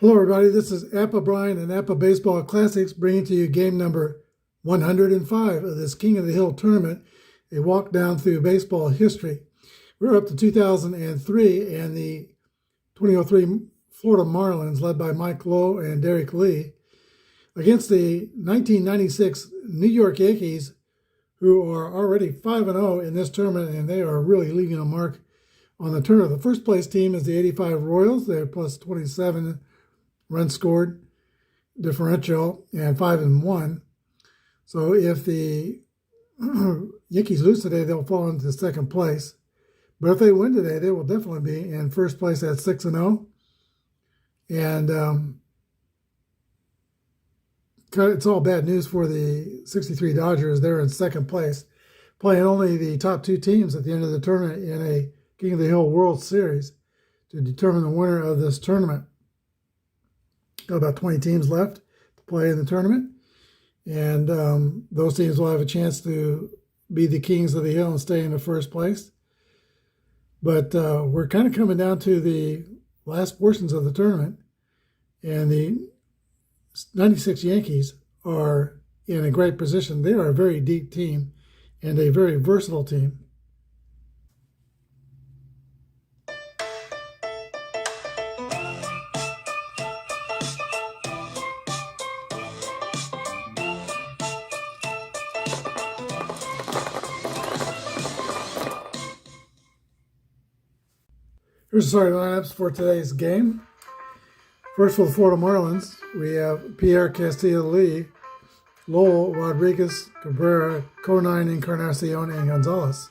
Hello, everybody. This is Apba Brian and Apba Baseball Classics bringing to you game number 105 of this King of the Hill tournament, a walk down through baseball history. We're up to 2003 and the 2003 Florida Marlins, led by Mike Lowe and Derek Lee, against the 1996 New York Yankees, who are already 5-0 in this tournament, and they are really leaving a mark on the tournament. The first place team is the 85 Royals. They're plus 27 runs scored differential and 5-1. So if the Yankees lose today, they'll fall into second place. But if they win today, they will definitely be in first place at 6-0. And it's all bad news for the 63 Dodgers. They're in second place, playing only the top two teams at the end of the tournament in a King of the Hill World Series to determine the winner of this tournament. Got about 20 teams left to play in the tournament, and those teams will have a chance to be the Kings of the Hill and stay in the first place. But we're kind of coming down to the last portions of the tournament, and the 96 Yankees are in a great position. They are a very deep team and a very versatile team. Here's the starting lineups for today's game. First, for the Florida Marlins, we have Pierre Castillo-Lee, Lowell, Rodriguez, Cabrera, Conine, Encarnacion, and Gonzalez.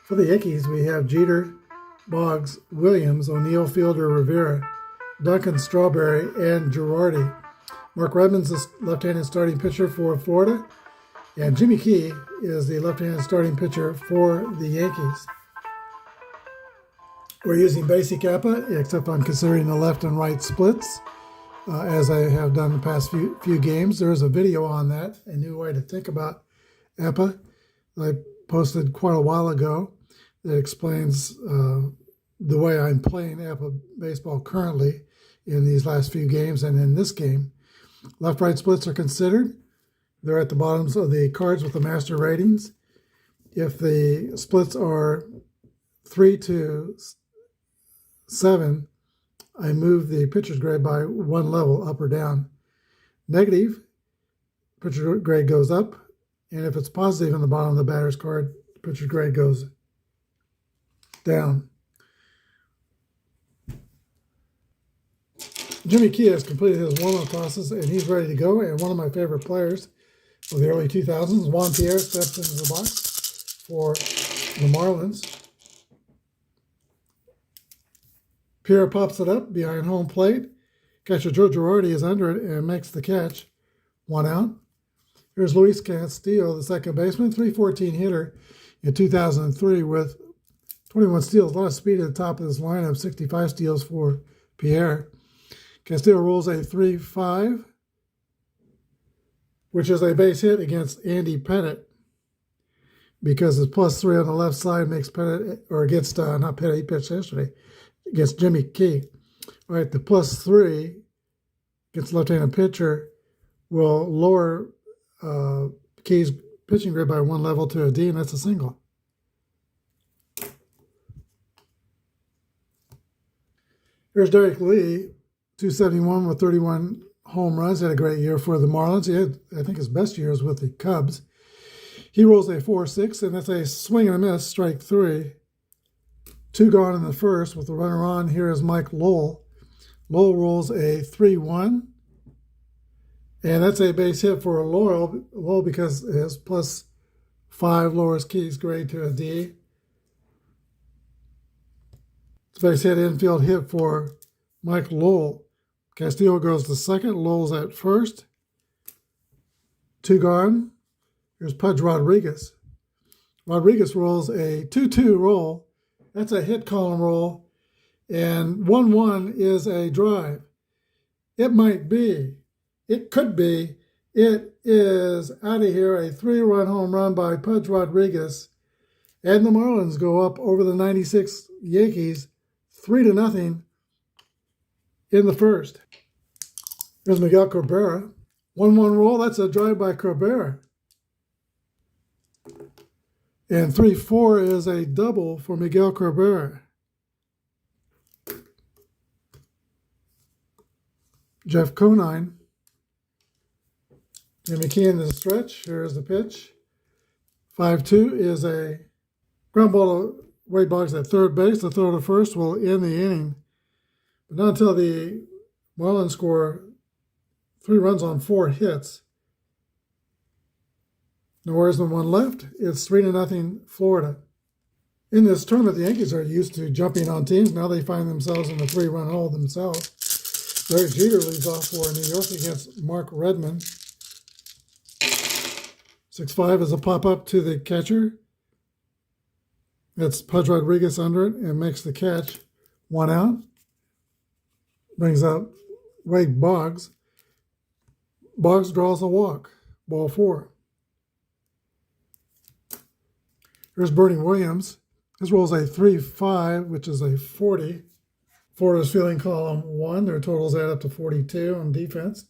For the Yankees, we have Jeter, Boggs, Williams, O'Neill, Fielder, Rivera, Duncan, Strawberry, and Girardi. Mark Redmond's the left-handed starting pitcher for Florida, and Jimmy Key is the left-handed starting pitcher for the Yankees. We're using basic Apba, except I'm considering the left and right splits, as I have done the past few games. There's a video on that, a new way to think about Apba, that I posted quite a while ago that explains the way I'm playing Apba baseball currently in these last few games and in this game. Left-right splits are considered. They're at the bottoms of the cards with the master ratings. If the splits are 3-7, I move the pitcher's grade by one level, up or down. Negative, pitcher's grade goes up, and if it's positive in the bottom of the batter's card, the pitcher's grade goes down. Jimmy Key has completed his warm-up process, and he's ready to go, and one of my favorite players of the early 2000s, Juan Pierre, steps into the box for the Marlins. Pierre pops it up behind home plate. Catcher Joe Girardi is under it and makes the catch. 1 out. Here's Luis Castillo, the second baseman, .314 hitter in 2003 with 21 steals. A lot of speed at the top of this lineup, 65 steals for Pierre. Castillo rolls a 3-5, which is a base hit against Andy Pettit, because his +3 on the left side makes Pettit, or against, not Pettit, he pitched yesterday, against Jimmy Key. All right, the +3 against left-handed pitcher will lower Key's pitching grade by one level to a D, and that's a single. Here's Derek Lee, .271 with 31 home runs. He had a great year for the Marlins. He had, I think, his best years with the Cubs. He rolls a 4-6, and that's a swing and a miss, strike 3. 2 gone in the first with the runner on. Here is Mike Lowell. Lowell rolls a 3-1. And that's a base hit for Lowell because his +5 lowers Key's grade to a D. It's a base hit, infield hit for Mike Lowell. Castillo goes to second. Lowell's at first. 2 gone. Here's Pudge Rodriguez. Rodriguez rolls a 2-2 roll. That's a hit column roll, and 1-1 is a drive. It might be, it could be, it is out of here, a 3-run home run by Pudge Rodriguez, and the Marlins go up over the 96 Yankees 3-0 in the first. Here's Miguel Cabrera. 1-1 roll, that's a drive by Cabrera. And 3-4 is a double for Miguel Cabrera. Jeff Conine. Jimmy Key in the stretch. Here's the pitch. 5-2 is a ground ball to Wade Boggs at third base. The throw to first will end the inning. But not until the Marlins score 3 runs on 4 hits. No worries than 1 left. It's 3-0 Florida. In this tournament, the Yankees are used to jumping on teams. Now they find themselves in a 3-run hole themselves. Derek Jeter leads off for New York against Mark Redmond. 6-5 is a pop-up to the catcher. That's Pudge Rodriguez under it and makes the catch. 1 out. Brings up Wade Boggs. Boggs draws a walk. Ball 4. Here's Bernie Williams. His roll is a 3-5, which is a 40. Florida's fielding column 1. Their totals add up to 42 on defense.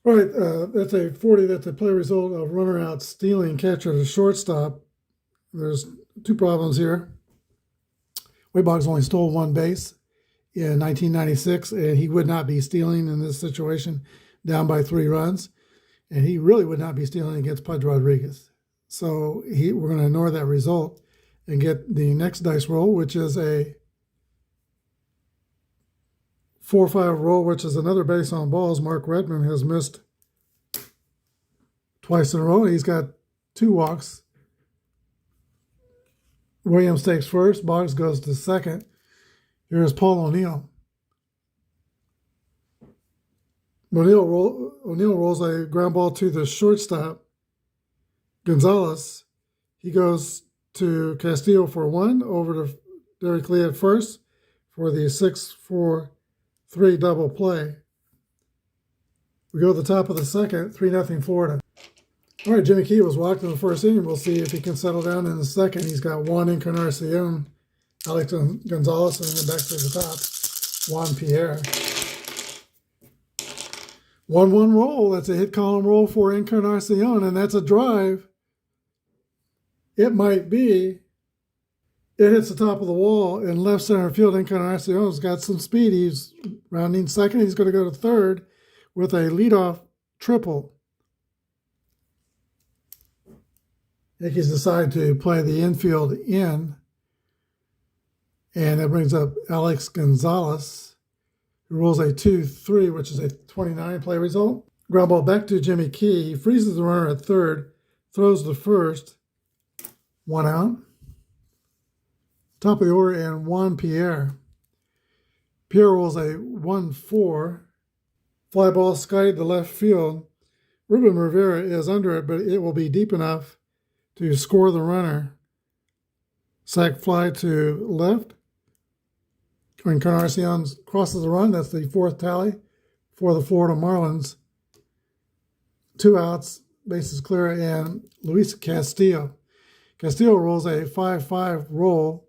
All right, that's a 40. That's a play result of runner out stealing catcher to shortstop. There's 2 problems here. Wade Boggs only stole 1 base in 1996, and he would not be stealing in this situation down by 3 runs. And he really would not be stealing against Pudge Rodriguez. So we're going to ignore that result and get the next dice roll, which is a 4-5 roll, which is another base on balls. Mark Redmond has missed twice in a row. He's got 2 walks. Williams takes first. Boggs goes to second. Here's Paul O'Neill. O'Neill rolls a ground ball to the shortstop. Gonzalez, he goes to Castillo for 1, over to Derek Lee at first for the 6-4-3 double play. We go to the top of the second, 3-0 Florida. All right, Jimmy Key was walked in the first inning. We'll see if he can settle down in the second. He's got Juan Encarnacion, Alex Gonzalez, and then back to the top, Juan Pierre. 1-1 roll. That's a hit column roll for Encarnacion, and that's a drive. It might be. It hits the top of the wall in left center field. Encarnacion's got some speed. He's rounding second. He's going to go to third with a leadoff triple. Yankees decide to play the infield in, and that brings up Alex Gonzalez, who rolls a 2-3, which is a 29 play result. Ground ball back to Jimmy Key. He freezes the runner at third, throws to first, 1 out. Top of the order, and Juan Pierre. Pierre rolls a 1-4. Fly ball skied to left field. Ruben Rivera is under it, but it will be deep enough to score the runner. Sac fly to left. Encarnacion crosses the run. That's the 4th tally for the Florida Marlins. 2 outs, bases clear, and Luis Castillo. Castillo rolls a 5-5 roll.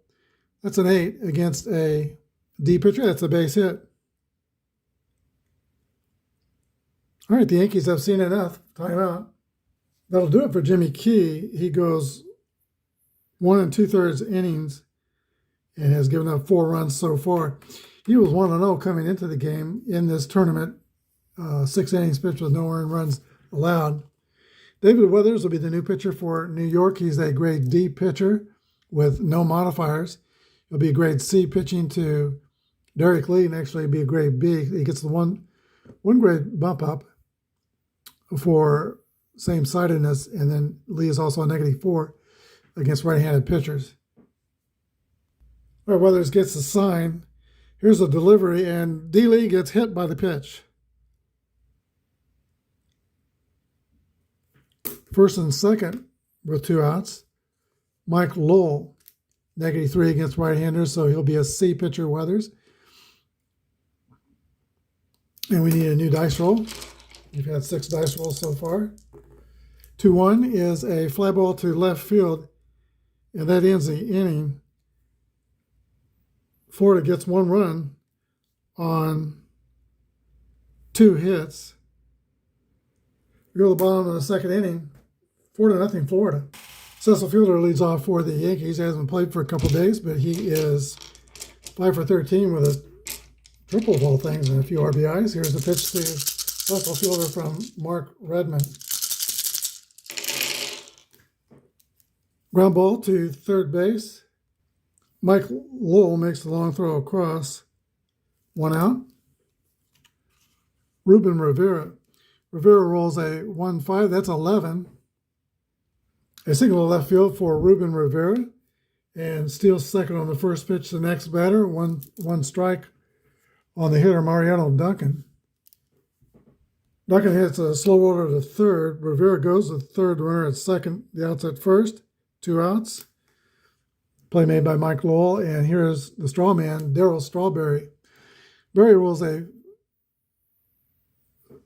That's an 8 against a D pitcher. That's a base hit. All right, the Yankees have seen enough. Timeout. That'll do it for Jimmy Key. He goes 1 2/3 innings and has given up 4 runs so far. He was 1-0 coming into the game in this tournament. 6 innings pitched with no earned runs allowed. David Weathers will be the new pitcher for New York. He's a grade D pitcher with no modifiers. He'll be a grade C pitching to Derek Lee, and actually be a grade B. He gets the one grade bump up for same-sidedness, and then Lee is also a -4 against right-handed pitchers. All right, Weathers gets the sign. Here's a delivery, and D. Lee gets hit by the pitch. First and second with 2 outs. Mike Lowell, -3 against right-handers, so he'll be a C pitcher, Weathers. And we need a new dice roll. We've had 6 dice rolls so far. 2-1 is a fly ball to left field, and that ends the inning. Florida gets 1 run on 2 hits. We go to the bottom of the second inning, 4-0 Florida. Cecil Fielder leads off for the Yankees. He hasn't played for a couple days, but he is 5 for 13 with a triple of all things and a few RBIs. Here's the pitch to Cecil Fielder from Mark Redmond. Ground ball to third base. Mike Lowell makes the long throw across. 1 out. Ruben Rivera. Rivera rolls a 1-5. That's 11. A single to left field for Ruben Rivera. And steals second on the first pitch to the next batter. One strike on the hitter, Mariano Duncan. Duncan hits a slow roller to third. Rivera goes to third, runner at second. The out's at first. 2 outs. Play made by Mike Lowell. And here's the straw man, Darryl Strawberry. Berry rolls a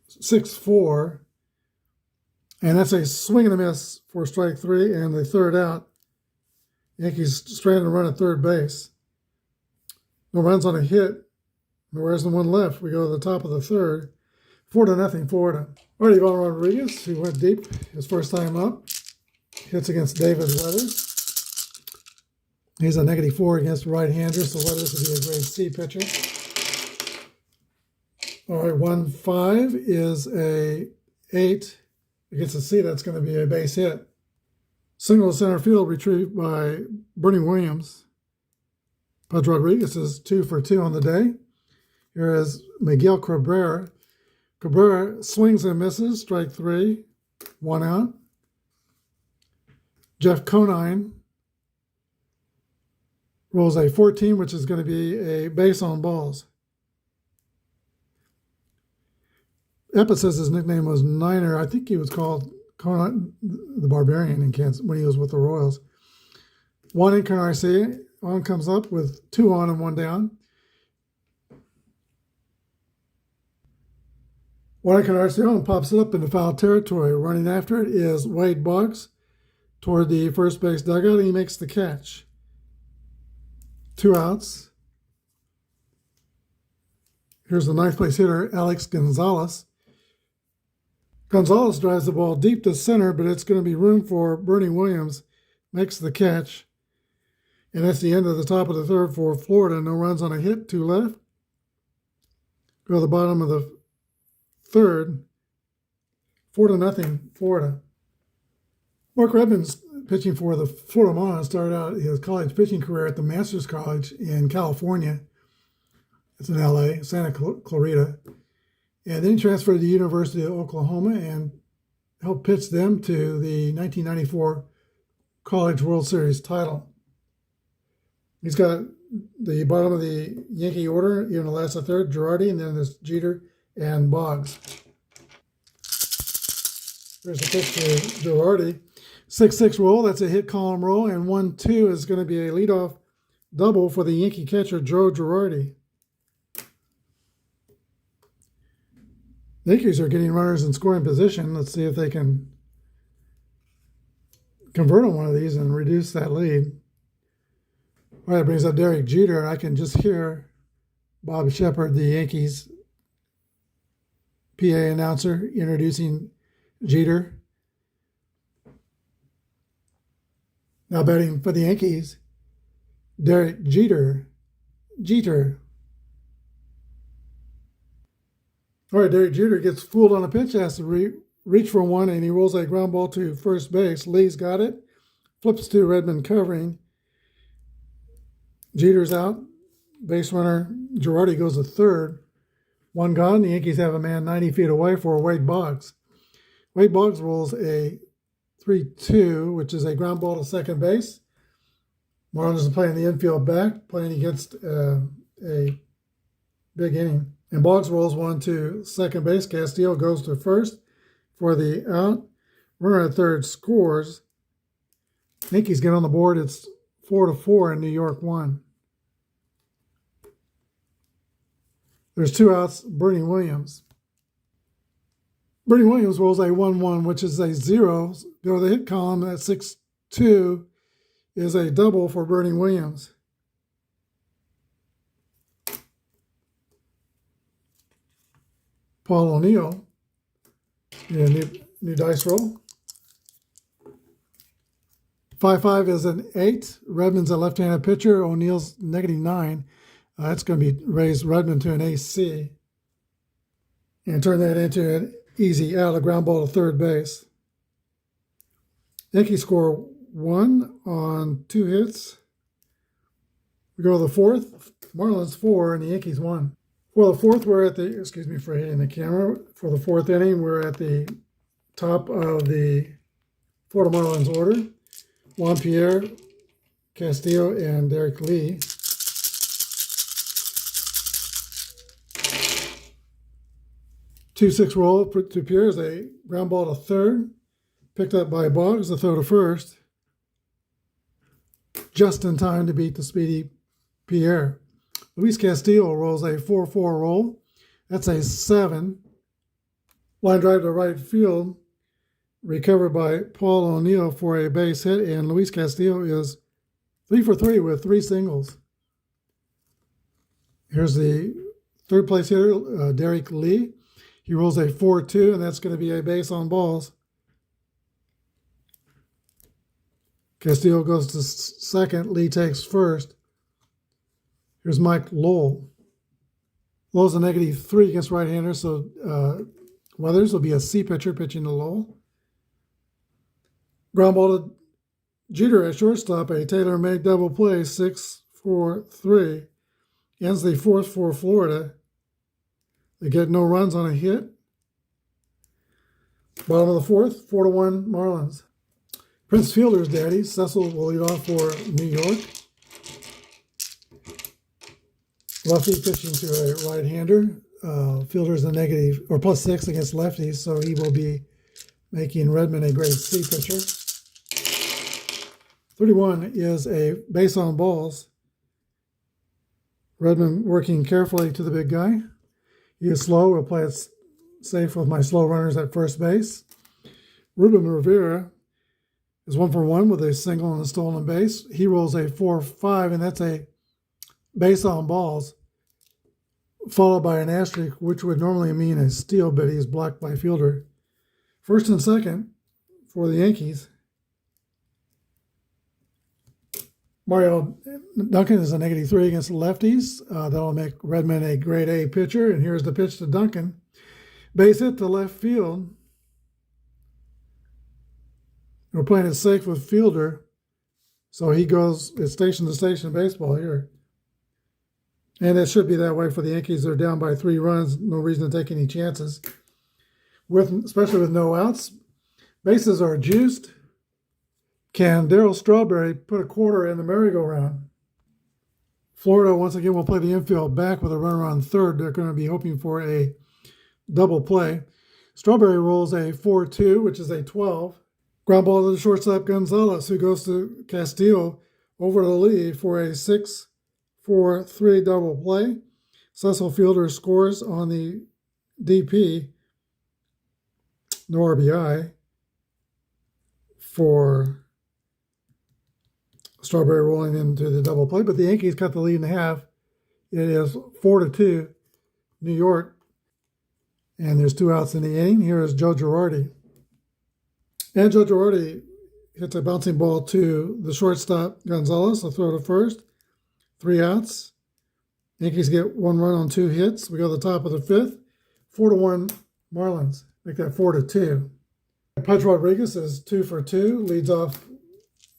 6-4. And that's a swing and a miss for strike 3 and the third out. Yankees stranded a run at third base. No runs on a hit. There isn't one left. We go to the top of the third. 4-0 Florida. All right, Ivan Rodriguez, who went deep his first time up, hits against David Weathers. He's a -4 against right-hander, so Weathers would be a grade C pitcher. All right, 1-5 is a 8. Against a C, that's going to be a base hit. Single to center field retrieved by Bernie Williams. Pudge Rodriguez is 2 for 2 on the day. Here is Miguel Cabrera. Cabrera swings and misses, strike 3, 1 out. Jeff Conine rolls a 14, which is going to be a base on balls. Apba says his nickname was Niner. I think he was called Conine, the Barbarian in Kansas when he was with the Royals. 1 in Canarsie. On comes up with 2 on and 1 down. 1 in Canarsie pops it up into foul territory. Running after it is Wade Boggs toward the first base dugout, and he makes the catch. 2 outs. Here's the ninth place hitter, Alex Gonzalez. Gonzalez drives the ball deep to center, but it's going to be room for Bernie Williams. Makes the catch. And that's the end of the top of the third for Florida. No runs on a hit, 2 left. Go to the bottom of the third. 4-0 Florida. Mark Redmond's pitching for the Florida Marlins. Started out his college pitching career at the Masters College in California. It's in LA, Santa Clarita. And then he transferred to the University of Oklahoma and helped pitch them to the 1994 College World Series title. He's got the bottom of the Yankee order, even the last of third, Girardi, and then there's Jeter and Boggs. There's the pitch to Girardi. 6-6 roll, that's a hit column roll, and 1-2 is going to be a leadoff double for the Yankee catcher, Joe Girardi. The Yankees are getting runners in scoring position. Let's see if they can convert on one of these and reduce that lead. All right, it brings up Derek Jeter. I can just hear Bob Shepard, the Yankees PA announcer, introducing Jeter. Now batting for the Yankees, Derek Jeter. All right, Derek Jeter gets fooled on a pitch, has to reach for one, and he rolls a ground ball to first base. Lee's got it, flips to Redmond covering. Jeter's out. Base runner Girardi goes to third. 1 gone. The Yankees have a man 90 feet away for Wade Boggs. Wade Boggs rolls a 3-2, which is a ground ball to second base. Marlins is playing the infield back, playing against a big inning. And Boggs rolls one to second base. Castillo goes to first for the out. Runner at third scores. Yankees get on the board. It's 4-4 and New York 1. There's 2 outs. Bernie Williams. Bernie Williams rolls a 1-1, which is a 0. Go to the hit column. That 6-2 is a double for Bernie Williams. Paul O'Neill. New dice roll. 5-5 is an 8. Redmond's a left-handed pitcher. O'Neill's -9. That's going to be raise Redmond to an AC. And turn that into an easy out, a ground ball to third base. Yankees score 1 on 2 hits. We go to the fourth. Marlins 4 and the Yankees 1. For the fourth, we're at the, excuse me for hitting the camera. For the fourth inning, we're at the top of the Florida Marlins order. Juan Pierre, Castillo, and Derek Lee. Two-six roll to Pierre is a ground ball to third. Picked up by Boggs to throw to first. Just in time to beat the speedy Pierre. Luis Castillo rolls a 4-4 roll. That's a 7. Line drive to right field. Recovered by Paul O'Neill for a base hit. And Luis Castillo is 3 for 3 with 3 singles. Here's the third place hitter, Derek Lee. He rolls a 4-2, and that's going to be a base on balls. Castillo goes to second. Lee takes first. Here's Mike Lowell. Lowell's a -3 against right-handers, so Weathers will be a C pitcher pitching to Lowell. Ground ball to Jeter at shortstop, a tailor-made double play, 6-4-3. Ends the fourth for Florida. They get no runs on a hit. Bottom of the fourth, 4-1 Marlins. Prince Fielder's daddy, Cecil, will lead off for New York. Lefty pitching to a right-hander. Fielder's a +6 against lefties, so he will be making Redmond a grade C pitcher. 31 is a base on balls. Redmond working carefully to the big guy. He is slow. We'll play it safe with my slow runners at first base. Ruben Rivera is 1 for 1 with a single and a stolen base. He rolls a 4-5, and that's a base on balls, followed by an asterisk, which would normally mean a steal, but he is blocked by fielder. First and second for the Yankees. Mario Duncan is a -3 against lefties. That'll make Redmond a grade A pitcher. And here's the pitch to Duncan. Base hit to left field. We're playing it safe with fielder. So he goes, it's station to station baseball here. And it should be that way for the Yankees. They're down by 3 runs. No reason to take any chances. Especially with no outs. Bases are juiced. Can Darryl Strawberry put a quarter in the merry-go-round? Florida, once again, will play the infield back with a runner on third. They're going to be hoping for a double play. Strawberry rolls a 4-2, which is a 12. Ground ball to the shortstop, Gonzalez, who goes to Castillo over to the lead for a 6-4-3 double play. Cecil Fielder scores on the DP. No RBI for Strawberry rolling into the double play, but the Yankees cut the lead in half. It is 4-2, New York, and there's 2 outs in the inning. Here is Joe Girardi. And Joe Girardi hits a bouncing ball to the shortstop, Gonzalez, a throw to first. 3 outs. Yankees get 1 run on 2 hits. We go to the top of the 5th. 4-1 Marlins. Make that 4-2. Pudge Rodriguez is 2 for 2, leads off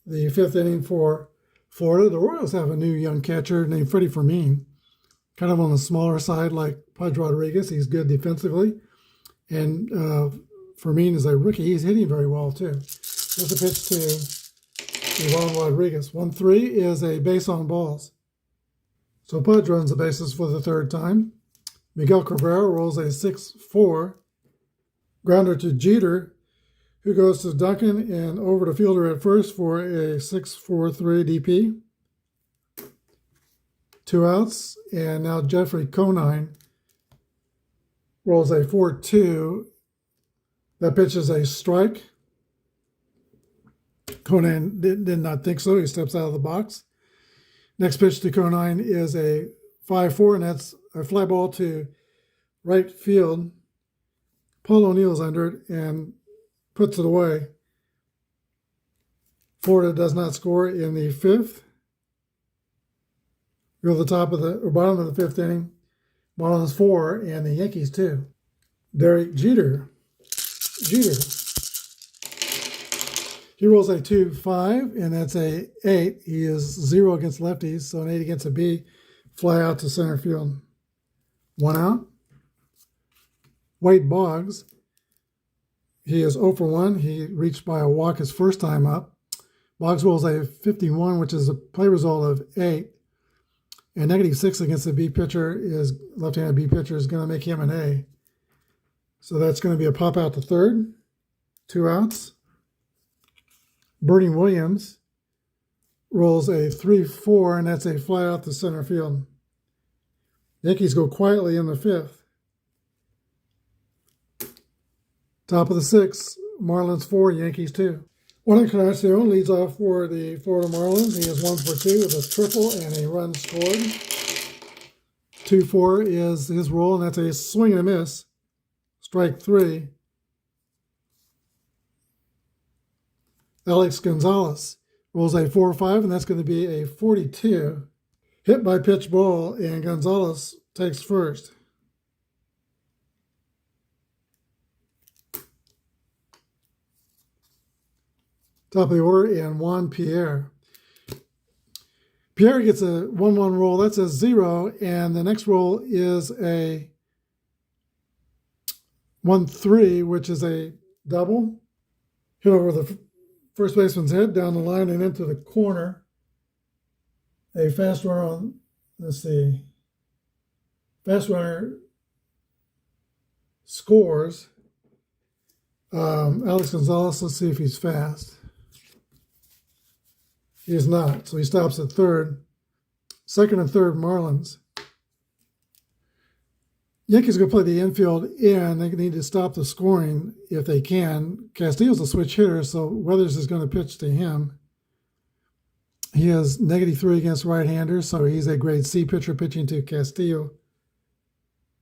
the 5th inning for Florida. The Royals have a new young catcher named Freddie Fermin, kind of on the smaller side like Pudge Rodriguez. He's good defensively. And Fermin is a rookie. He's hitting very well, too. There's a pitch to Ron Rodriguez. 1-3 is a base on balls. So Pudge runs the bases for the 3rd time. Miguel Cabrera rolls a 6-4. Grounder to Jeter, who goes to Duncan and over to fielder at first for a 6-4-3 DP. 2 outs, and now Jeffrey Conine rolls a 4-2. That pitch is a strike. Conine did not think so. He steps out of the box. Next pitch to Conine is a 5-4, and that's a fly ball to right field. Paul O'Neill's under it and puts it away. Florida does not score in the fifth. Go to the top of the or bottom of the fifth inning. Marlins 4 and the Yankees 2. Derek Jeter. He rolls a 2-5, and that's a 8. He is 0 against lefties, so an 8 against a B. Fly out to center field. 1 out. Wade Boggs. He is 0 for 1. He reached by a walk his first time up. Boggs rolls a 51, which is a play result of 8. And -6 against the B pitcher is left-handed B pitcher is going to make him an A. So that's going to be a pop out to third. 2 outs. Bernie Williams rolls a 3-4, and that's a fly out to center field. Yankees go quietly in the fifth. Top of the sixth, Marlins 4, Yankees 2. Juan Encarnacion leads off for the Florida Marlins. He is 1 for 2 with a triple and a run scored. 2-4 is his roll, and that's a swing and a miss. Strike 3. Alex Gonzalez rolls a 4-5, and that's going to be a 42. Hit by pitch ball, and Gonzalez takes first. Top of the order, and Juan Pierre. Pierre gets a 1-1 roll. That's a 0, and the next roll is a 1-3, which is a double. Hit over the first baseman's head, down the line, and into the corner. A fast runner on, let's see, fast runner scores. Alex Gonzalez, let's see if he's fast. He is not, so he stops at third. Second and third, Marlins. Yankees are going to play the infield in. They need to stop the scoring if they can. Castillo's a switch hitter, so Weathers is going to pitch to him. He has -3 against right-handers, so he's a grade C pitcher pitching to Castillo.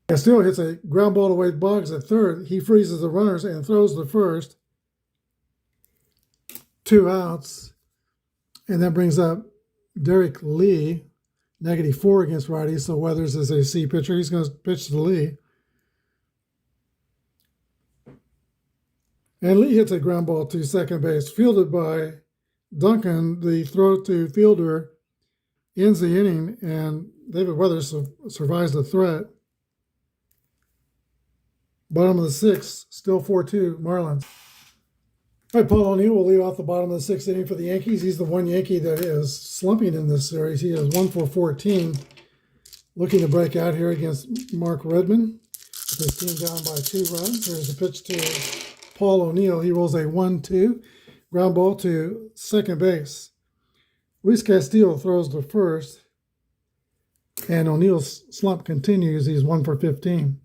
Castillo hits a ground ball to Wade Boggs at third. He freezes the runners and throws the first. 2 outs. And that brings up Derek Lee, -4 against righties, so Weathers is a C pitcher. He's going to pitch to Lee. And Lee hits a ground ball to second base, fielded by Duncan. The throw to fielder ends the inning, and David Weathers survives the threat. Bottom of the sixth, still 4-2, Marlins. All right, Paul O'Neill will lead off the bottom of the sixth inning for the Yankees. He's the one Yankee that is slumping in this series. He is 1 for 14, looking to break out here against Mark Redmond. With his team down by 2 runs. Here's a pitch to Paul O'Neill. He rolls a 1-2, ground ball to second base. Luis Castillo throws to first, and O'Neill's slump continues. He's 1 for 15.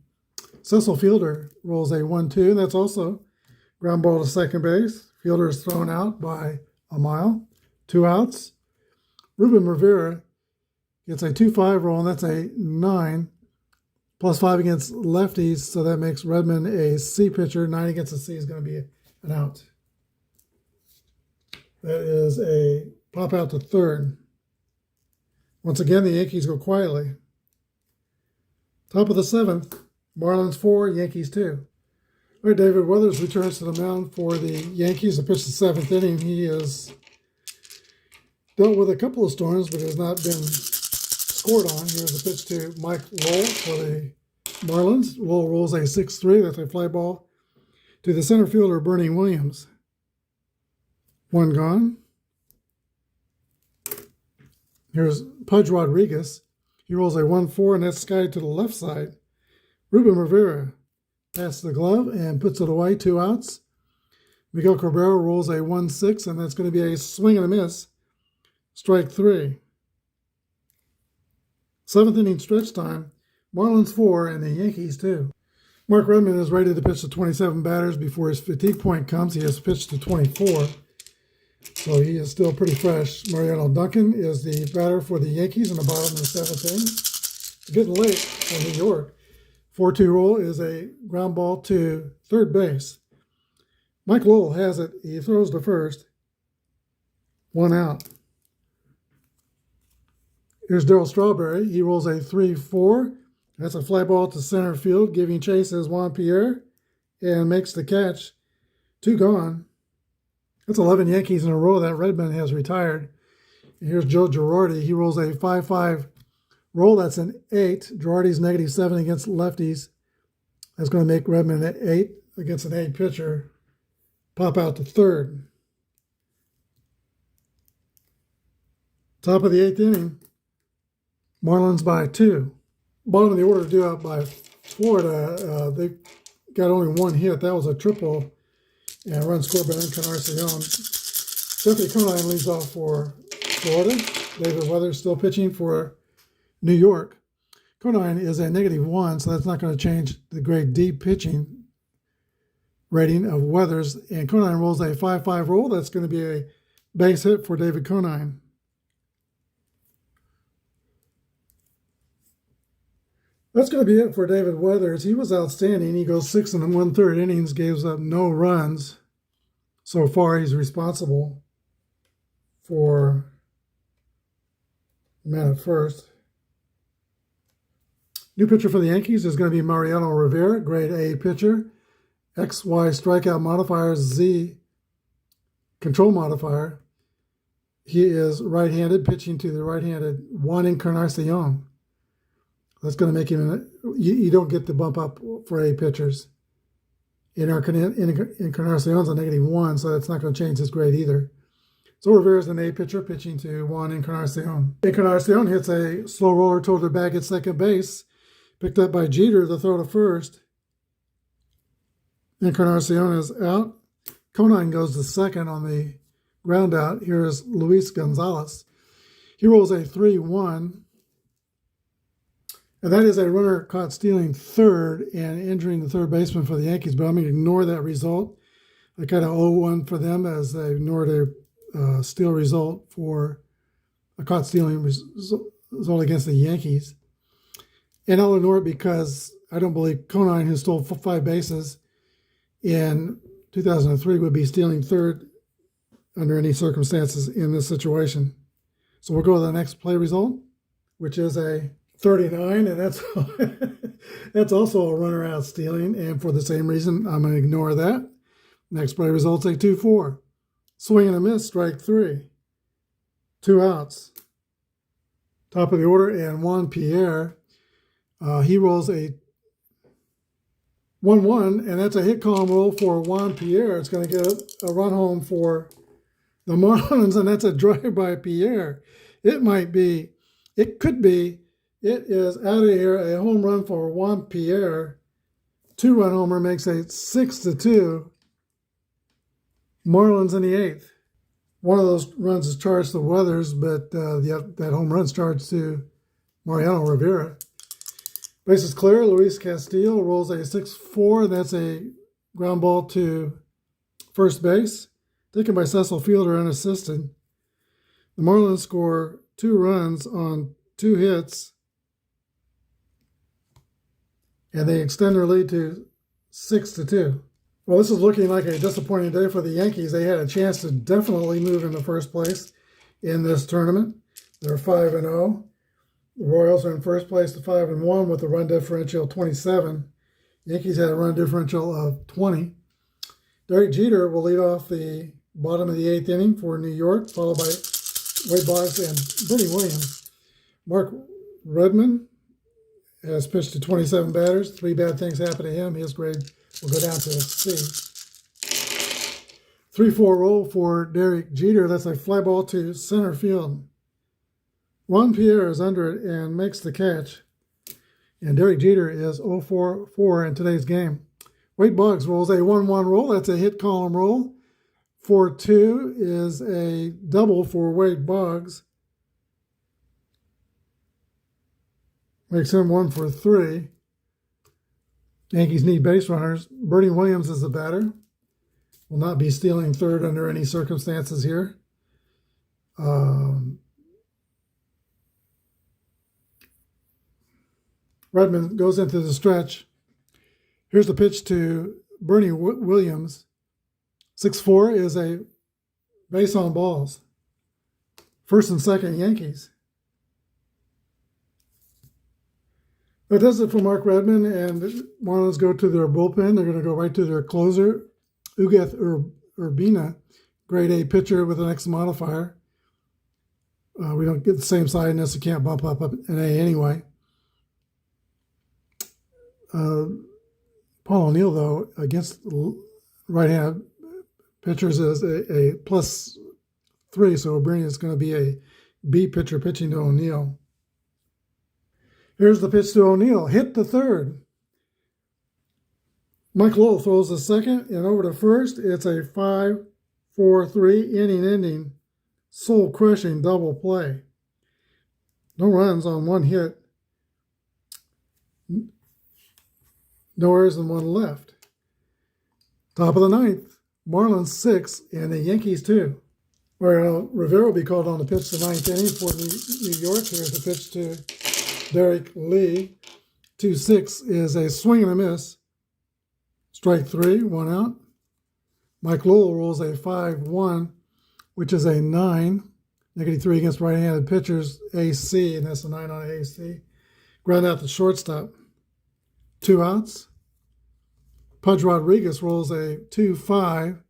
Cecil Fielder rolls a 1-2, and that's also ground ball to second base. Fielder is thrown out by a mile. 2 outs. Ruben Rivera gets a 2-5 roll, and that's a 9. +5 against lefties, so that makes Redmond a C pitcher. 9 against a C is going to be an out. That is a pop out to third. Once again, the Yankees go quietly. Top of the seventh, Marlins 4, Yankees 2. All right, David Weathers returns to the mound for the Yankees to pitch the 7th inning. He has dealt with a couple of storms, but has not been scored on. Here's a pitch to Mike Lowell for the Marlins. Lowell rolls a 6-3. That's a fly ball to the center fielder, Bernie Williams. 1 gone. Here's Pudge Rodriguez. He rolls a 1-4, and that's skied to the left side. Ruben Rivera passes the glove and puts it away. 2 outs. Miguel Cabrera rolls a 1-6, and that's going to be a swing and a miss. Strike 3. 7th inning stretch time. Marlins 4 and the Yankees 2. Mark Redmond is ready to pitch to 27 batters before his fatigue point comes. He has pitched to 24, so he is still pretty fresh. Mariano Duncan is the batter for the Yankees in the bottom of the 7th inning. It's getting late in New York. 4-2 roll is a ground ball to third base. Mike Lowell has it. He throws to first. 1 out. Here's Darryl Strawberry. He rolls a 3-4. That's a fly ball to center field. Giving chase is Juan Pierre and makes the catch. 2 gone. That's 11 Yankees in a row that Redmond has retired. And here's Joe Girardi. He rolls a 5-5 roll. That's an 8. Girardi's -7 against lefties. That's going to make Redmond an 8 against an 8 pitcher. Pop out to third. Top of the 8th inning. Marlins by 2. Bottom of the order due out by Florida. They got only 1 hit. That was a triple. And a run scored by Encarnacion. Jeffrey Conine leads off for Florida. David Weathers still pitching for New York. Conine is a -1, so that's not going to change the grade D pitching rating of Weathers. And Conine rolls a 5-5 roll. That's going to be a base hit for David Conine. That's going to be it for David Weathers. He was outstanding. He goes 6 1/3 innings, gives up no runs. So far, he's responsible for man at first. New pitcher for the Yankees is going to be Mariano Rivera, grade A pitcher. XY strikeout modifier, Z control modifier. He is right-handed, pitching to the right-handed Juan Encarnacion. That's going to make him, you don't get the bump up for A pitchers. Encarnacion's a -1, so that's not going to change his grade either. So Rivera's an A pitcher pitching to Juan Encarnacion. Encarnacion hits a slow roller toward the bag at second base, picked up by Jeter to throw to first. Encarnacion is out. Conine goes to second on the ground out. Here is Luis Gonzalez. He rolls a 3-1. And that is a runner caught stealing third and injuring the third baseman for the Yankees, but I'm going to ignore that result. I kind of owe one for them as they ignored a steal result for a caught stealing result against the Yankees. And I'll ignore it because I don't believe Conine, who stole 5 bases in 2003, would be stealing third under any circumstances in this situation. So we'll go to the next play result, which is a 39, and that's also a runner out stealing, and for the same reason, I'm going to ignore that. Next play results a 2-4. Swing and a miss, strike 3. 2 outs. Top of the order, and Juan Pierre, he rolls a 1-1, and that's a hit column roll for Juan Pierre. It's going to get a run home for the Marlins, and that's a drive by Pierre. It could be, it is out of here, a home run for Juan Pierre. 2-run homer makes a 6-2. Marlins in the 8th. One of those runs is charged to Weathers, but that home run's charged to Mariano Rivera. Base is clear. Luis Castillo rolls a 6-4. That's a ground ball to first base, taken by Cecil Fielder unassisted. The Marlins score 2 runs on 2 hits, and they extend their lead to 6-2. Well, this is looking like a disappointing day for the Yankees. They had a chance to definitely move into first place in this tournament. They're 5-0. The Royals are in first place to 5-1 with a run differential 27. Yankees had a run differential of 20. Derek Jeter will lead off the bottom of the 8th inning for New York, followed by Wade Boggs and Bernie Williams. Mark Redmond has pitched to 27 batters. 3 bad things happened to him. His grade will go down to a C. 3-4 roll for Derek Jeter. That's a fly ball to center field. Juan Pierre is under it and makes the catch. And Derek Jeter is 0-for-4 in today's game. Wade Boggs rolls a 1-1 roll. That's a hit column roll. 4-2 is a double for Wade Boggs. Makes him 1-for-3. Yankees need base runners. Bernie Williams is the batter. Will not be stealing third under any circumstances here. Redmond goes into the stretch. Here's the pitch to Bernie Williams. 6-4 is a base on balls. First and second, Yankees. That does it for Mark Redmond, and Marlins go to their bullpen. They're going to go right to their closer, Ugueth Urbina, grade A pitcher with an X modifier. We don't get the same sidedness. You can't bump up an A anyway. Paul O'Neill, though, against right-hand pitchers is a +3, so Urbina is going to be a B pitcher pitching to O'Neill. Here's the pitch to O'Neill. Hit the third. Mike Lowell throws the second, and over to first. It's a 5-4-3 inning-ending, soul-crushing double play. No runs on one hit. No errors and one left. Top of the ninth. Marlins 6 and the Yankees 2. Where Rivera will be called on to pitch the ninth inning for New York. Here's the pitch to Derek Lee. 2-6 is a swing and a miss. Strike 3, 1 out. Mike Lowell rolls a 5-1, which is a 9. -3 against right-handed pitchers, AC, and that's a 9 on AC. Ground out the shortstop. 2 outs. Pudge Rodriguez rolls a 2-5,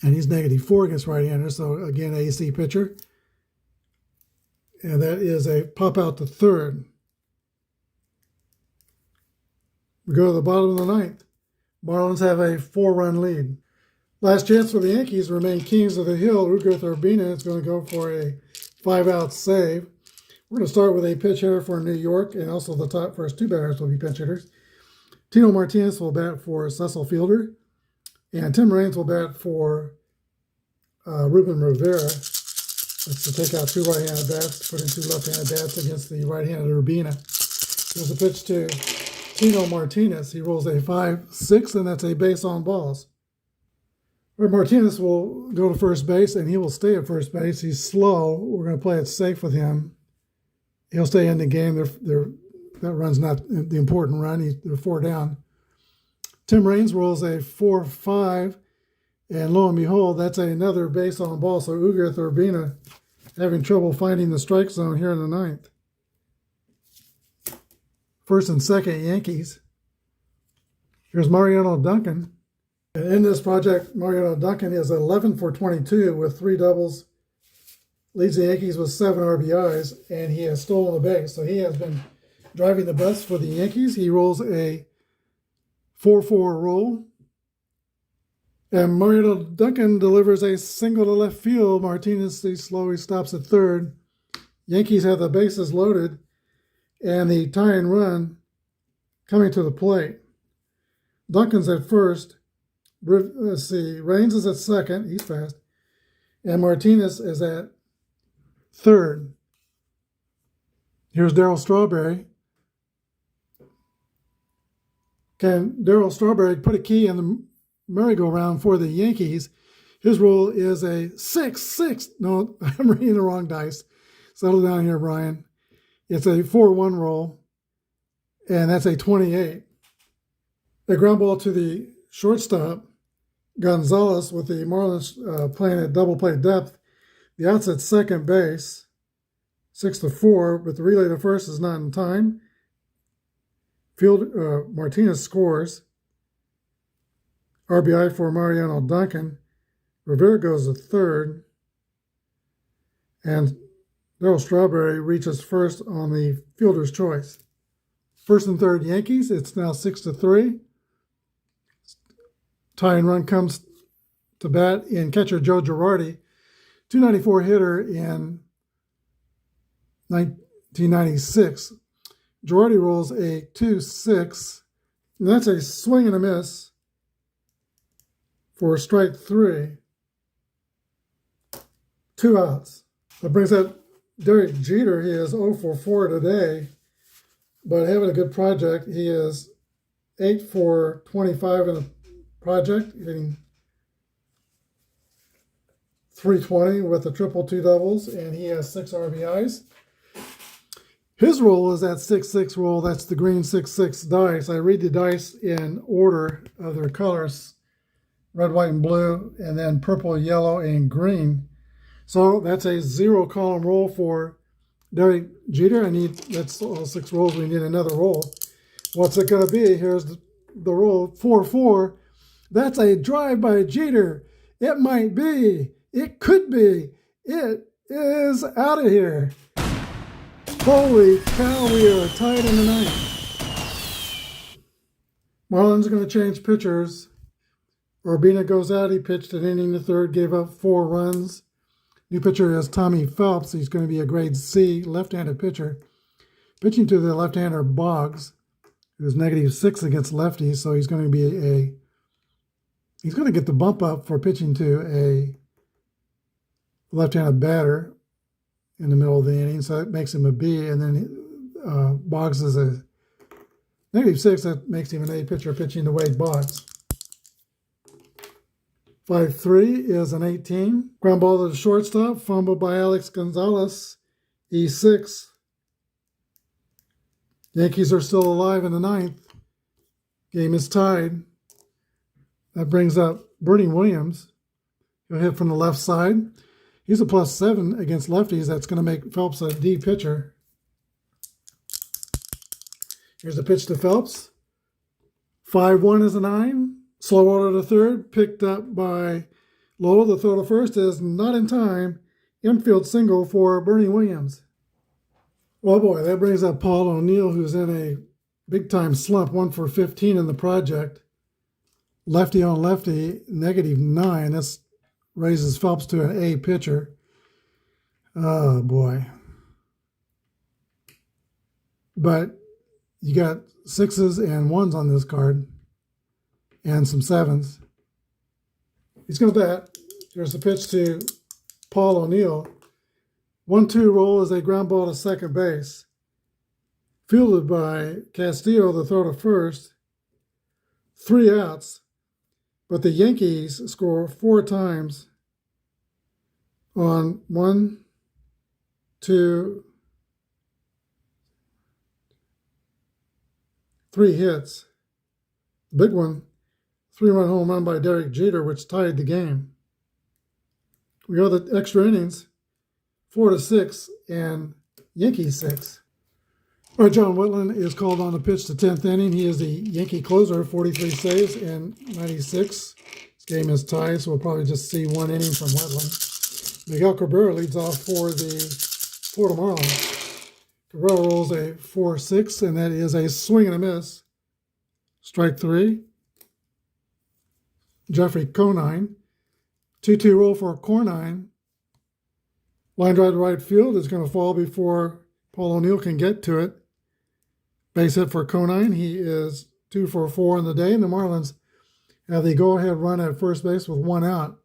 and he's -4 against right-handers, so again, AC pitcher. And that is a pop out to third. We go to the bottom of the ninth. Marlins have a 4-run lead. Last chance for the Yankees remain kings of the hill. Ugueth Urbina is going to go for a 5-out save. We're going to start with a pinch hitter for New York, and also the top first 2 batters will be pinch hitters. Tino Martinez will bat for Cecil Fielder, and Tim Raines will bat for Ruben Rivera. That's to take out 2 right-handed bats, put in 2 left-handed bats against the right-handed Urbina. There's a pitch to Tino Martinez. He rolls a 5-6, and that's a base on balls. Where Martinez will go to first base, and he will stay at first base. He's slow. We're going to play it safe with him. He'll stay in the game. That run's not the important run. They're 4 down. Tim Raines rolls a 4-5, and lo and behold, that's another base on ball. So Ugueth Urbina having trouble finding the strike zone here in the ninth. First and second, Yankees. Here's Mariano Duncan. And in this project, Mariano Duncan is 11 for 22 with 3 doubles. Leads the Yankees with 7 RBIs, and he has stolen a base. So he has been driving the bus for the Yankees. He rolls a 4-4 roll. And Mariano Duncan delivers a single to left field. Martinez slowly stops at third. Yankees have the bases loaded, and the tie and run coming to the plate. Duncan's at first. Let's see, Raines is at second. He's fast. And Martinez is at third. Here's Darryl Strawberry. Can Darryl Strawberry put a key in the merry-go-round for the Yankees? His roll is a 6-6. No, I'm reading the wrong dice. Settle down here, Brian. It's a 4-1 roll, and that's a 28. A ground ball to the shortstop, Gonzalez, with the Marlins playing at double play depth. The out's at second base, 6-4, but the relay to first is not in time. Martinez scores. RBI for Mariano Duncan. Rivera goes to third. And Darryl Strawberry reaches first on the fielder's choice. First and third, Yankees. It's now 6-3. Tie and run comes to bat in catcher Joe Girardi, 294 hitter in 1996. Girardi rolls a 2-6, and that's a swing and a miss for strike 3. 2 outs. That brings up Derek Jeter. He is 0 for 4 today, but having a good project. He is 8 for 25 in the project, hitting .320 with a triple 2 doubles, and he has 6 RBIs. His roll is that 6-6 roll. That's the green 6-6 dice. I read the dice in order of their colors: red, white, and blue, and then purple, yellow, and green. So that's a 0-column roll for Derek Jeter. That's all 6 rolls. We need another roll. What's it going to be? Here's the roll, 4-4. That's a drive by Jeter. It might be. It could be. It is out of here. Holy cow, we are tied in the ninth. Marlins are going to change pitchers. Urbina goes out. He pitched an inning the third, gave up 4 runs. New pitcher is Tommy Phelps. He's going to be a grade C left-handed pitcher. Pitching to the left-hander Boggs, who's -6 against lefties, so he's going to get the bump up for pitching to a left-handed batter in the middle of the inning, so that makes him a B. And then Boggs is a -6. That makes him an A pitcher pitching to Wade Boggs. 5-3 is an 18. Ground ball to the shortstop, fumbled by Alex Gonzalez, E6. Yankees are still alive in the ninth. Game is tied. That brings up Bernie Williams. He'll hit from the left side. He's a +7 against lefties. That's going to make Phelps a D pitcher. Here's a pitch to Phelps. 5-1 is a 9. Slow order to third, picked up by Lowell. The throw to first is not in time. Infield single for Bernie Williams. Well, boy, that brings up Paul O'Neill, who's in a big-time slump, 1 for 15 in the project. Lefty on lefty, -9. This raises Phelps to an A pitcher. Oh, boy. But you got 6s and 1s on this card and some 7s. He's going to bat. Here's a pitch to Paul O'Neill. 1-2 roll is a ground ball to second base. Fielded by Castillo, the throw to first. 3 outs. But the Yankees score 4 times on 1, 2, 3 hits. Big one, 3-run home run by Derek Jeter, which tied the game. We go to the extra innings, 4-6, and Yankees 6. All right, John Whitland is called on to pitch the 10th inning. He is the Yankee closer, 43 saves and 96. This game is tied, so we'll probably just see 1 inning from Whitland. Miguel Cabrera leads off for the Florida Marlins. Cabrera rolls a 4-6, and that is a swing and a miss. Strike 3. Jeffrey Conine. 2-2 roll for Cornine. Line drive to right field is going to fall before Paul O'Neill can get to it. Base hit for Conine. He is 2 for 4 in the day, and the Marlins have the go-ahead run at first base with 1 out.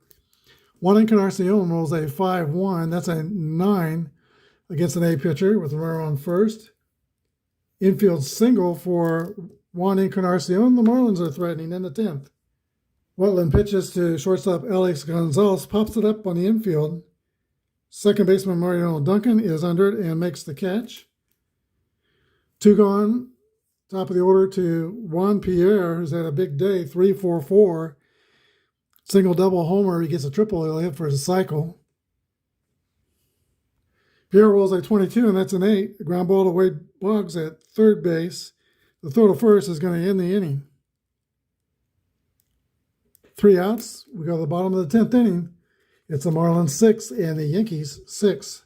Juan Encarnacion rolls a 5-1. That's a 9 against an A pitcher with a runner on first. Infield single for Juan Encarnacion. The Marlins are threatening in the 10th. Whitland pitches to shortstop Alex Gonzalez, pops it up on the infield. Second baseman Mariano Duncan is under it and makes the catch. 2 gone. Top of the order to Juan Pierre, who's had a big day, 3-for-4. Single, double, homer. He gets a triple. He'll hit for his cycle. Pierre rolls a 22, and that's an 8. The ground ball to Wade Boggs at third base. The throw to first is going to end the inning. 3 outs. We go to the bottom of the 10th inning. It's the Marlins 6 and the Yankees 6.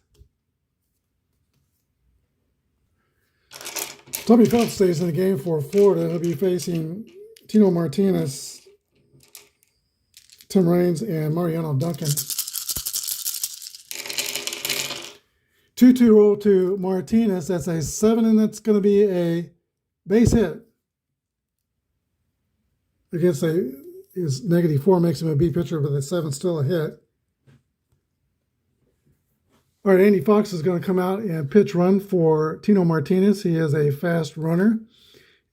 Tommy Phelps stays in the game for Florida. He'll be facing Tino Martinez, Tim Raines, and Mariano Duncan. 2-2 roll to Martinez. That's a 7, and that's going to be a base hit. Against his -4 makes him a B pitcher, but the 7 still a hit. All right, Andy Fox is going to come out and pitch run for Tino Martinez. He is a fast runner.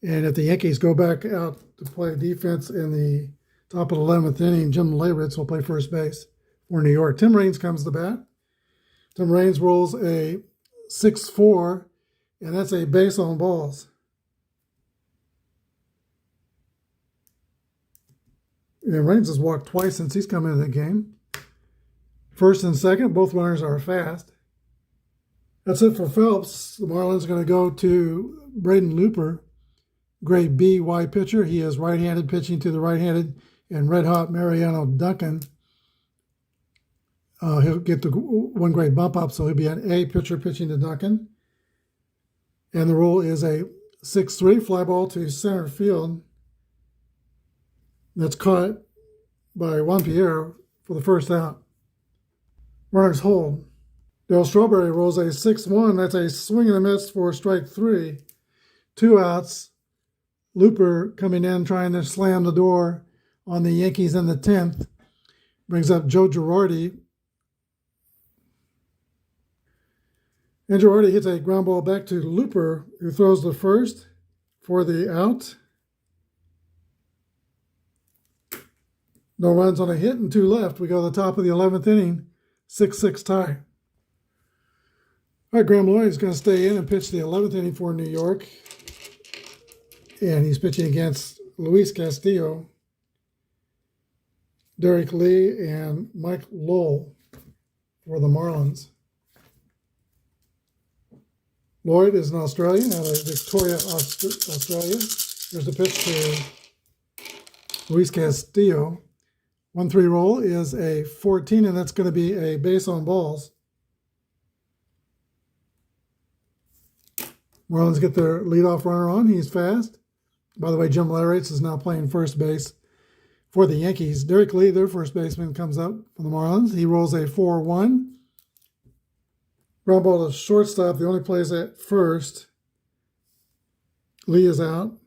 And if the Yankees go back out to play defense in the top of the 11th inning, Jim Leyritz will play first base for New York. Tim Raines comes to bat. Tim Raines rolls a 6-4, and that's a base on balls. And Raines has walked twice since he's come into the game. First and second, both runners are fast. That's it for Phelps. The Marlins are going to go to Braden Looper, grade B Y pitcher. He is right-handed, pitching to the right-handed and red-hot Mariano Duncan. He'll get the one grade bump up, so he'll be an A pitcher pitching to Duncan. And the rule is a 6-3 fly ball to center field. That's caught by Juan Pierre for the first out. Runners hold. Dale Strawberry rolls a 6-1. That's a swing and a miss for strike 3. 2 outs. Looper coming in trying to slam the door on the Yankees in the 10th. Brings up Joe Girardi. And Girardi hits a ground ball back to Looper, who throws the first for the out. No runs on a hit and 2 left. We go to the top of the 11th inning, 6-6 tie. All right, Graham Lloyd is going to stay in and pitch the 11th inning for New York. And he's pitching against Luis Castillo, Derek Lee, and Mike Lowell for the Marlins. Lloyd is an Australian out of Victoria, Australia. Here's the pitch to Luis Castillo. 1-3 roll is a 14, and that's going to be a base on balls. Marlins get their leadoff runner on. He's fast. By the way, Jim Larates is now playing first base for the Yankees. Derek Lee, their first baseman, comes up for the Marlins. He rolls a 4-1. Ground ball to shortstop. The only plays at first. Lee is out.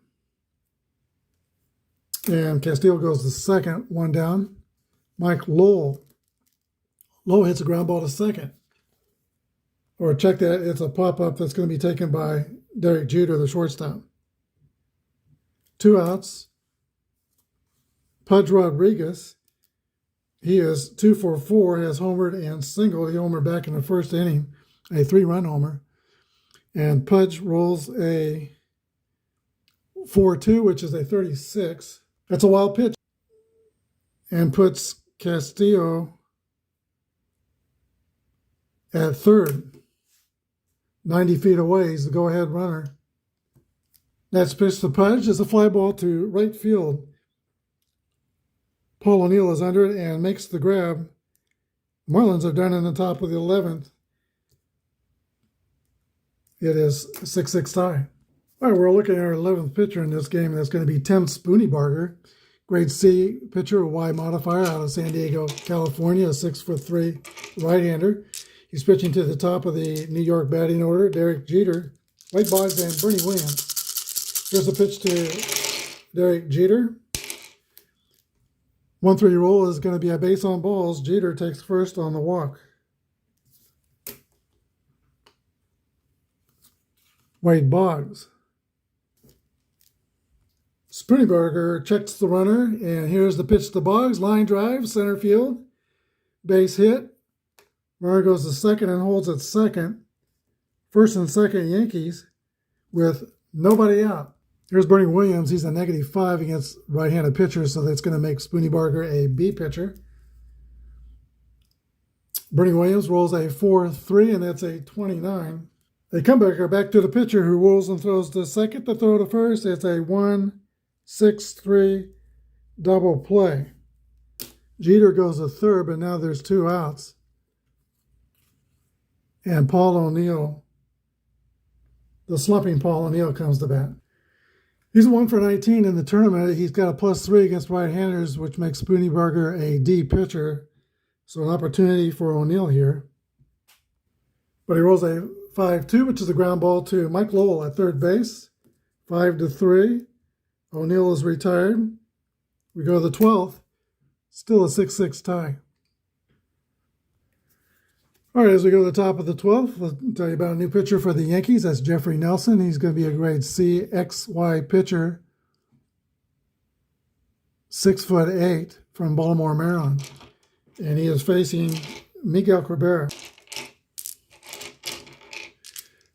And Castillo goes to second, 1 down. Mike Lowell. Lowell hits a ground ball to second. Or check that, it's a pop-up that's going to be taken by Derek Jeter, the shortstop. 2 outs. Pudge Rodriguez, he is 2 for 4, has homered and singled. He homered back in the first inning, a 3-run homer. And Pudge rolls a 4-2, which is a 36. That's a wild pitch. And puts Castillo at third. 90 feet away, he's the go-ahead runner. Next pitch to Pudge is a fly ball to right field. Paul O'Neill is under it and makes the grab. Marlins are done in the top of the 11th. It is 6-6 tie. All right, we're looking at our 11th pitcher in this game. That's going to be Tim Spooneybarger, grade C pitcher, a Y modifier out of San Diego, California, a 6'3" right-hander. He's pitching to the top of the New York batting order, Derek Jeter, White Boggs, and Bernie Williams. Here's a pitch to Derek Jeter. 1-3 roll is going to be a base on balls. Jeter takes first on the walk. Wade Boggs. Spooneybarger checks the runner, and here's the pitch to Boggs. Line drive, center field, base hit. Runner goes to second and holds at second. First and second Yankees with nobody out. Here's Bernie Williams. He's a -5 against right-handed pitchers, so that's going to make Spooneybarger a B pitcher. Bernie Williams rolls a 4-3, and that's a 29. They come back to the pitcher, who rolls and throws to second. The throw to first, it's a 1-6-3 double play. Jeter goes to third, but now there's 2 outs. And Paul O'Neill, the slumping Paul O'Neill, comes to bat. He's 1 for 19 in the tournament. He's got a +3 against right-handers, which makes Spooneybarger a D pitcher. So an opportunity for O'Neill here. But he rolls a 5-2, which is a ground ball to Mike Lowell at third base. 5-3. O'Neill is retired. We go to the 12th. Still a 6-6 tie. All right, as we go to the top of the 12th, I'll tell you about a new pitcher for the Yankees. That's Jeffrey Nelson. He's going to be a grade C XY pitcher, 6'8" from Baltimore, Maryland. And he is facing Miguel Cabrera.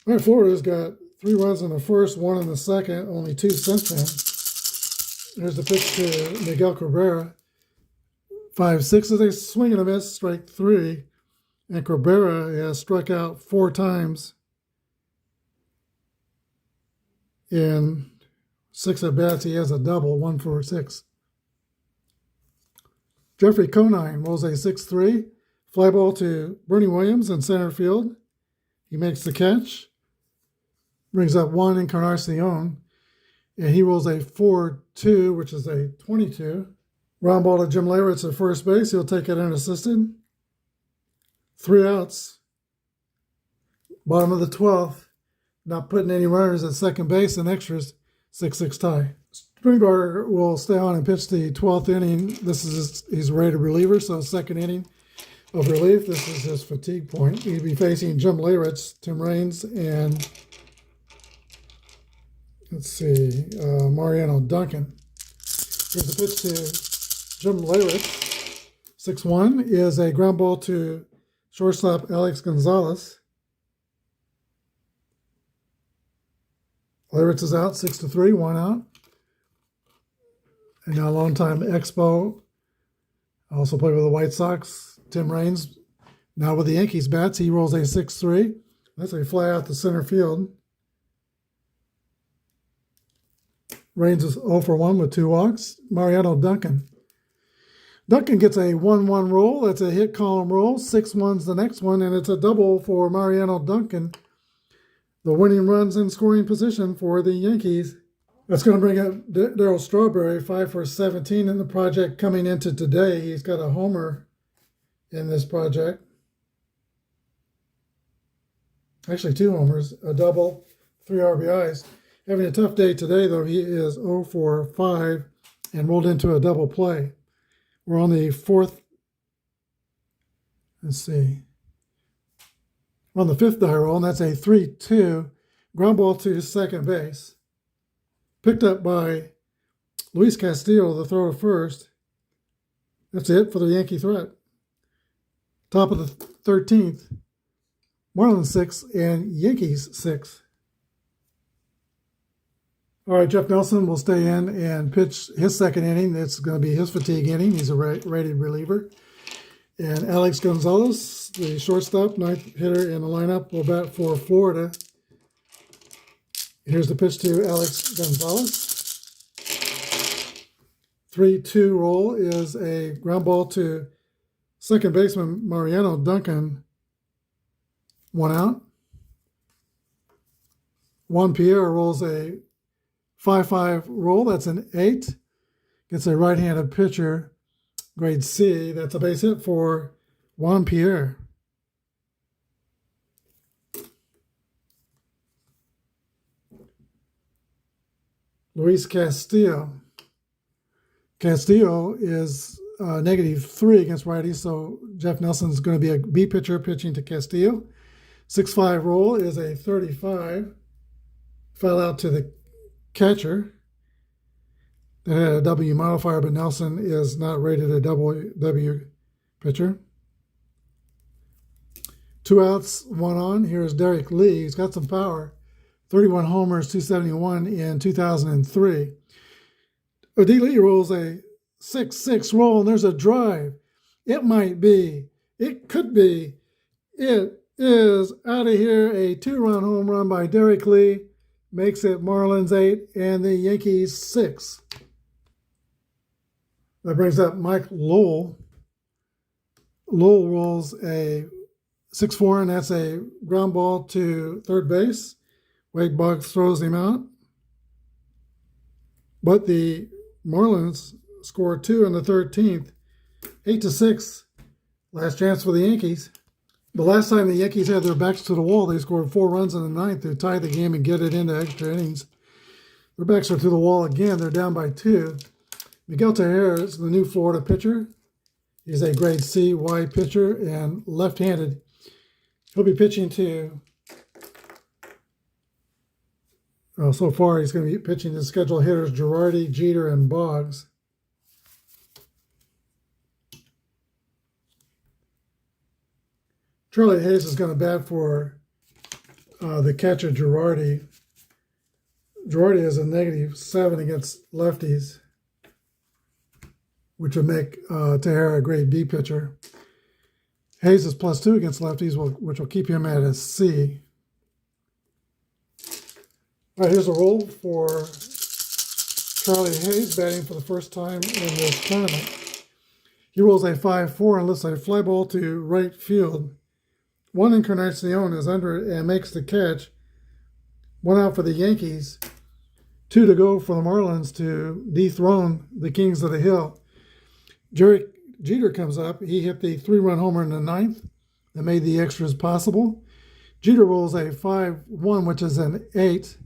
All right, Florida's got 3 runs in the first, 1 in the second, only 2 since then. Here's the pitch to Miguel Cabrera. 5-6 is a swing and a miss, strike 3. And Cabrera has struck out 4 times in 6 at-bats. He has a double, 1 for 6. Jeffrey Conine rolls a 6-3. Fly ball to Bernie Williams in center field. He makes the catch. Brings up 1 Encarnacion. And he rolls a 4-2, which is a 22. Ground ball to Jim Leyritz at first base. He'll take it unassisted. 3 outs. Bottom of the 12th. Not putting any runners at second base and extras. 6-6 tie. Springboard will stay on and pitch the 12th inning. He's a rated reliever, so second inning of relief. This is his fatigue point. He'll be facing Jim Leyritz, Tim Raines, and Mariano Duncan. Here's the pitch to Jim Leyritz. 6-1 is a ground ball to shortstop Alex Gonzalez. Leyritz is out, 6-3, 1 out. And now longtime Expo, also played with the White Sox, Tim Raines, now with the Yankees bats. He rolls a 6-3. That's a fly out to center field. Raines is 0 for 1 with 2 walks. Mariano Duncan. Duncan gets a 1-1 roll. That's a hit column roll. 6-1's the next one, and it's a double for Mariano Duncan. The winning runs in scoring position for the Yankees. That's going to bring up Darryl Strawberry, 5 for 17 in the project coming into today. He's got a homer in this project. Actually, 2 homers, a double, 3 RBIs. Having a tough day today, though. He is 0 for 5 and rolled into a double play. We're on the 4th. Let's see. On the 5th die roll, and that's a 3-2 ground ball to second base. Picked up by Luis Castillo, the throw to first. That's it for the Yankee threat. Top of the 13th, Marlins 6 and Yankees 6. All right, Jeff Nelson will stay in and pitch his second inning. It's going to be his fatigue inning. He's a rated reliever. And Alex Gonzalez, the shortstop, 9th hitter in the lineup, will bat for Florida. Here's the pitch to Alex Gonzalez. 3-2 roll is a ground ball to second baseman Mariano Duncan. 1 out. Juan Pierre rolls a 5-5 roll. That's an 8. Gets a right-handed pitcher, grade C. That's a base hit for Juan Pierre. Luis Castillo. Castillo is -3 against righties, so Jeff Nelson's going to be a B pitcher pitching to Castillo. 6-5 roll is a 35. Fell out to the catcher. That had a W modifier, but Nelson is not rated a W pitcher. 2 outs, 1 on. Here's Derek Lee. He's got some power. 31 homers, 271 in 2003. Odi Lee rolls a 6-6 roll, and there's a drive. It might be. It could be. It is out of here. A 2-run home run by Derek Lee makes it Marlins 8 and the Yankees 6. That brings up Mike Lowell. Lowell rolls a 6-4, and that's a ground ball to third base. Wade Boggs throws him out. But the Marlins score 2 in the 13th. 8-6. Last chance for the Yankees. The last time the Yankees had their backs to the wall, they scored 4 runs in the 9th to tie the game and get it into extra innings. Their backs are to the wall again. They're down by 2. Miguel Tejera is the new Florida pitcher. He's a grade C wide pitcher and left-handed. He'll be pitching to, so far he's going to be pitching to scheduled hitters Girardi, Jeter, and Boggs. Charlie Hayes is going to bat for the catcher Girardi. Girardi is a -7 against lefties, which would make Tejera a grade B pitcher. Hayes is +2 against lefties, which will keep him at a C. All right, here's a roll for Charlie Hayes batting for the first time in this tournament. He rolls a 5-4 and lifts a fly ball to right field. One Encarnacion is under it and makes the catch. 1 out for the Yankees. 2 to go for the Marlins to dethrone the Kings of the Hill. Derek Jeter comes up. He hit the 3-run homer in the 9th that made the extras possible. Jeter rolls a 5-1, which is an 8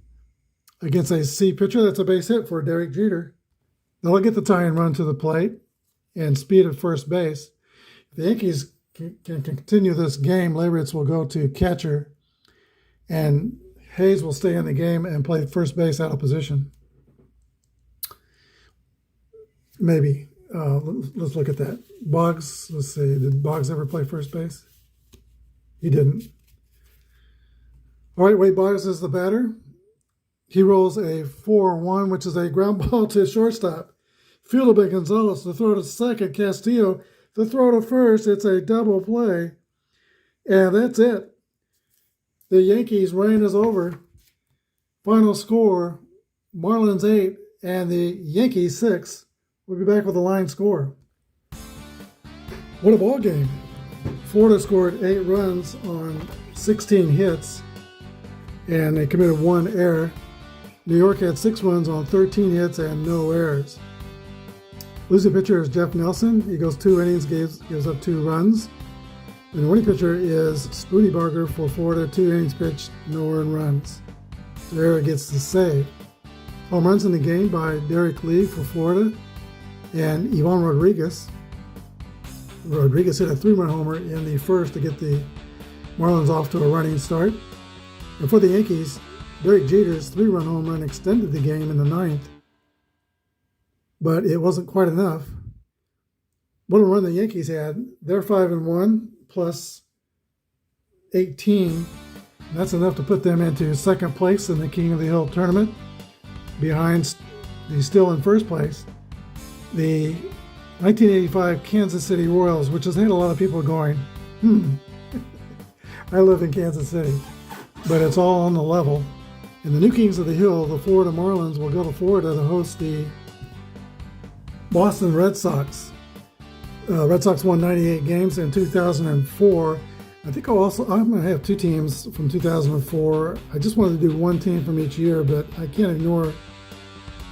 against a C pitcher. That's a base hit for Derek Jeter. They'll get the tie-in run to the plate and speed at first base. If the Yankees can continue this game, Leyritz will go to catcher, and Hayes will stay in the game and play first base out of position. Maybe. Let's look at that. Boggs, let's see. Did Boggs ever play first base? He didn't. All right, Wade Boggs is the batter. He rolls a 4-1, which is a ground ball to shortstop. Fielded by Gonzalez to throw to second. Castillo to throw to first. It's a double play. And that's it. The Yankees' reign is over. Final score, Marlins 8 and the Yankees 6. We'll be back with the line score. What a ball game. Florida scored 8 runs on 16 hits, and they committed 1 error. New York had 6 runs on 13 hits and no errors. Losing pitcher is Jeff Nelson. He goes 2 innings, gives up 2 runs. And the winning pitcher is Spoony Barger for Florida, 2 innings pitched, no earned runs. Tejera gets the save. Home runs in the game by Derek Lee for Florida and Ivan Rodriguez. Rodriguez hit a 3-run homer in the first to get the Marlins off to a running start. And for the Yankees, Derek Jeter's 3-run home run extended the game in the 9th, but it wasn't quite enough. What a run the Yankees had. They're 5-1 plus 18. That's enough to put them into second place in the King of the Hill tournament, behind the still in first place, the 1985 Kansas City Royals, which has had a lot of people going, I live in Kansas City, but it's all on the level. And the new Kings of the Hill, the Florida Marlins, will go to Florida to host the Boston Red Sox. Red Sox won 98 games in 2004. I think I'm going to have 2 teams from 2004. I just wanted to do 1 team from each year, but I can't ignore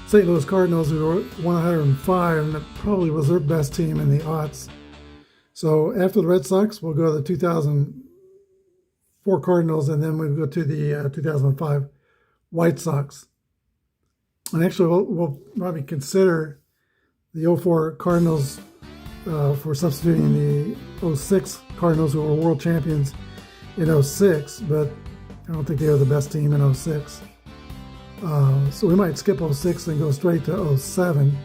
St. Louis Cardinals, who were 105, and that probably was their best team in the aughts. So after the Red Sox, we'll go to the 2004 Cardinals, and then we'll go to the 2005 White Sox. And actually, we'll probably consider the 04 Cardinals for substituting the 06 Cardinals, who were world champions in 06, but I don't think they were the best team in 06. So we might skip 06 and go straight to 07,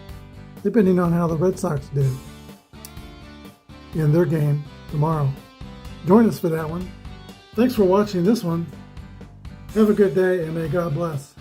depending on how the Red Sox do in their game tomorrow. Join us for that one. Thanks for watching this one. Have a good day, and may God bless.